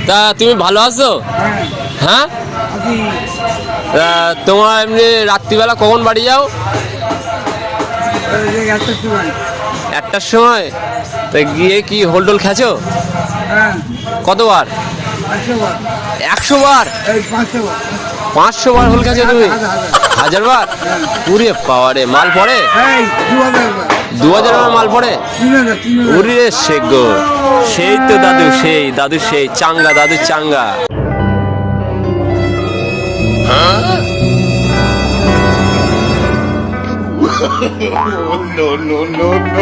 তা তুমি ভালো আছো? হ্যাঁ, তোমার এমনি রাত্রিবেলা কখন বাড়ি যাও? 1টার সময়। তা গিয়ে কি হোলডোল খেছো? কতবার? 100 বার? 500 বার হোল খেছো তুমি? 1000 বার? উরে পাওয়ারে, মাল পড়ে? 2000 বার মাল পড়ে? উরে শেগো, সেই তো দাদু, সেই দাদু, সেই চাঙ্গা দাদু, চাঙ্গা। No, no, no, no.